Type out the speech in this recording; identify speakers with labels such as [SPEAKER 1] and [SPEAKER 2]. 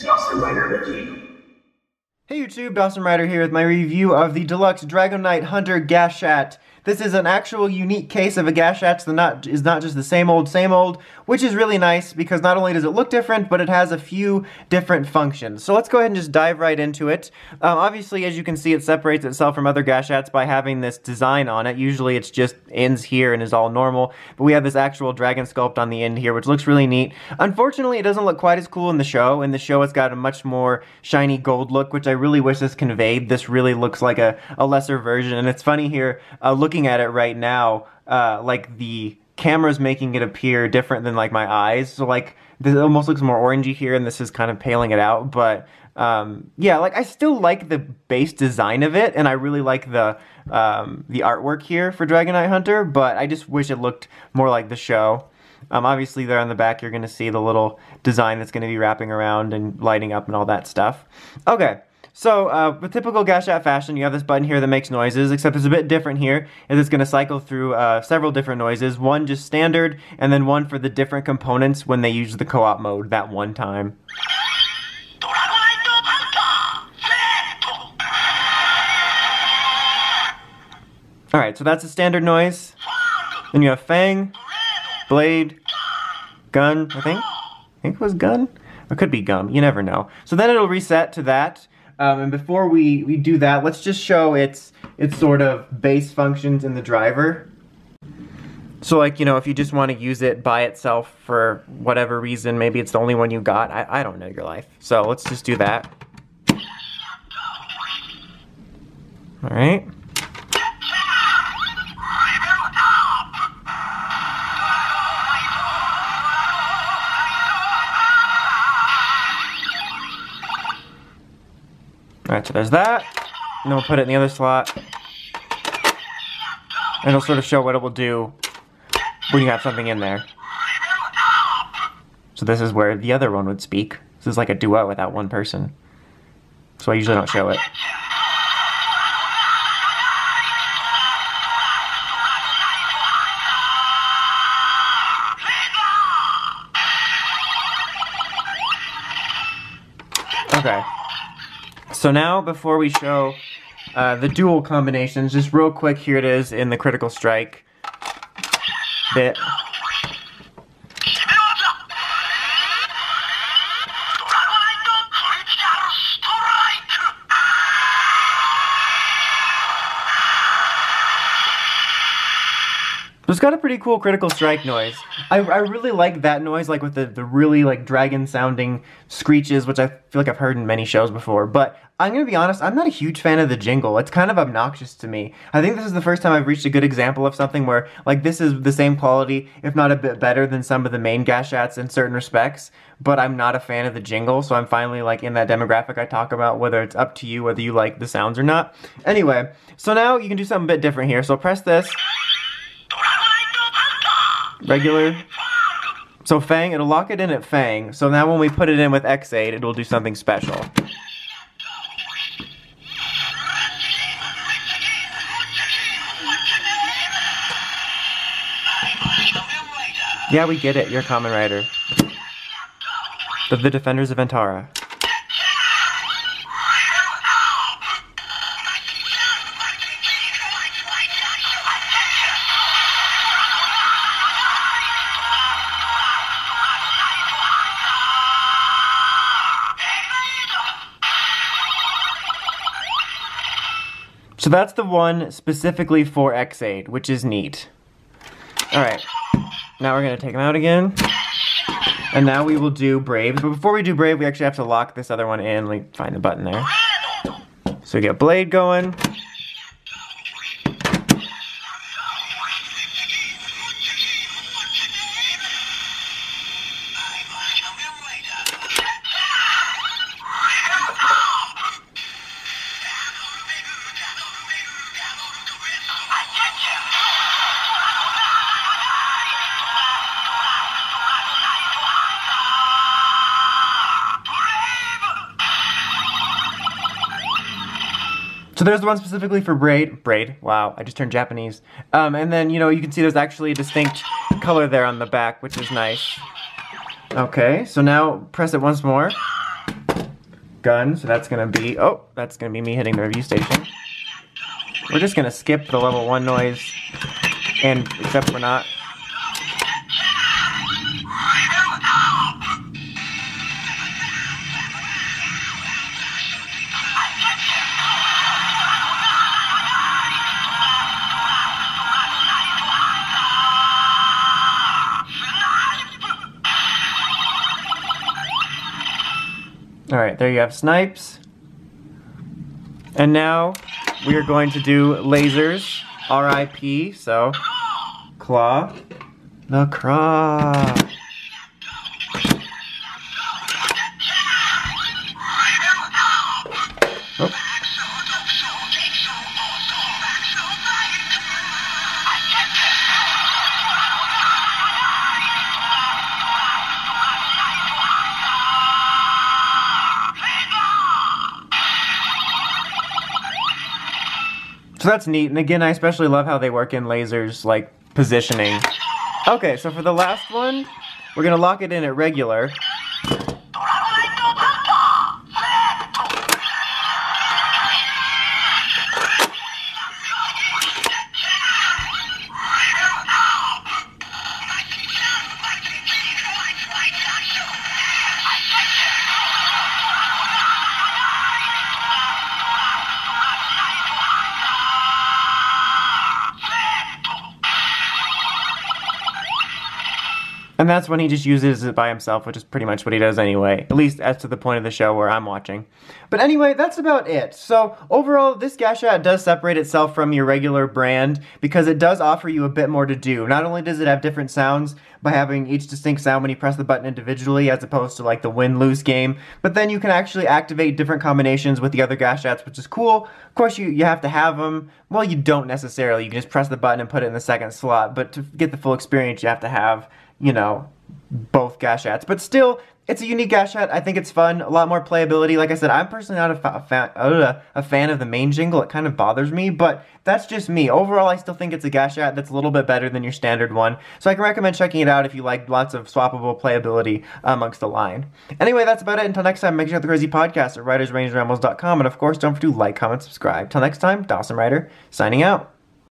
[SPEAKER 1] Dawson Rider Wiki.
[SPEAKER 2] Hey YouTube, Dawson Rider here with my review of the deluxe Drago Knight Hunter Gashat. This is an actual unique case of a Gashat that is not just the same old, which is really nice because not only does it look different, but it has a few different functions. So let's go ahead and just dive right into it. Obviously, as you can see, it separates itself from other Gashats by having this design on it. Usually it's just ends here and is all normal, but we have this actual dragon sculpt on the end here, which looks really neat. Unfortunately, it doesn't look quite as cool in the show. In the show, it's got a much more shiny gold look, which I really wish this conveyed. This really looks like a lesser version, and it's funny here, looking at it right now, like the camera's making it appear different than like my eyes, so like this almost looks more orangey here, and this is kind of paling it out, but yeah, like I still like the base design of it, and I really like the artwork here for Drago Knight Hunter, but I just wish it looked more like the show. Obviously there on the back you're going to see the little design that's going to be wrapping around and lighting up and all that stuff. Okay. So, with typical Gashat fashion, you have this button here that makes noises, except it's a bit different here, as it's going to cycle through several different noises, one just standard, and then one for the different components when they use the co-op mode that one time. Alright, so that's a standard noise. Then you have Fang, Blade, Gun, I think it was Gun? Or it could be Gum, you never know. So then it'll reset to that. And before we do that, let's just show its sort of base functions in the driver. So like, you know, if you just want to use it by itself for whatever reason, maybe it's the only one you got, I don't know your life. So let's just do that. Alright. Alright, so there's that, and then we'll put it in the other slot, and it'll sort of show what it will do when you have something in there. So this is where the other one would speak. This is like a duet without one person, so I usually don't show it. Okay. So now, before we show the dual combinations, just real quick, here it is in the critical strike bit. It's got a pretty cool critical strike noise. I really like that noise, like with the really like dragon sounding screeches, which I feel like I've heard in many shows before. But I'm gonna be honest, I'm not a huge fan of the jingle. It's kind of obnoxious to me. I think this is the first time I've reached a good example of something where like this is the same quality, if not a bit better than some of the main Gashats in certain respects, but I'm not a fan of the jingle, so I'm finally like in that demographic I talk about, whether it's up to you whether you like the sounds or not. Anyway, so now you can do something a bit different here. So press this. Regular. So Fang, it'll lock it in at Fang. So now when we put it in with X8, it'll do something special. Yeah, we get it. You're a Kamen Rider. The Defenders of Antara. So that's the one specifically for X8, which is neat. Alright, now we're going to take them out again. And now we will do Brave. But before we do Brave, we actually have to lock this other one in. Let me find the button there. So we get Blade going. So there's the one specifically for braid. Wow, I just turned Japanese. And then, you know, you can see there's actually a distinct color there on the back, which is nice. Okay, so now press it once more. gun, so that's gonna be, oh, that's gonna be me hitting the review station. We're just gonna skip the level 1 noise, and except we're not. Alright, there you have snipes. And now we are going to do lasers. R.I.P. So, claw. The craw. Oh. So that's neat, and again, I especially love how they work in lasers, like, positioning. Okay, so for the last one, we're gonna lock it in at regular. And that's when he just uses it by himself, which is pretty much what he does anyway. At least as to the point of the show where I'm watching. But anyway, that's about it. So overall, this Gashat does separate itself from your regular brand because it does offer you a bit more to do. Not only does it have different sounds by having each distinct sound when you press the button individually as opposed to like the win-lose game, but then you can actually activate different combinations with the other Gashats, which is cool. Of course, you have to have them. Well, you don't necessarily. You can just press the button and put it in the second slot, but to get the full experience, you have to have, you know, both Gashats. But still, it's a unique Gashat. I think it's fun, a lot more playability. Like I said, I'm personally not a fan of the main jingle. It kind of bothers me, but that's just me. Overall, I still think it's a Gashat that's a little bit better than your standard one. So I can recommend checking it out if you like lots of swappable playability amongst the line. Anyway, that's about it. Until next time, make sure you have the Crazy Podcast at writersrangerambles.com. And of course, don't forget to like, comment, subscribe. Till next time, Dawson Rider, signing out.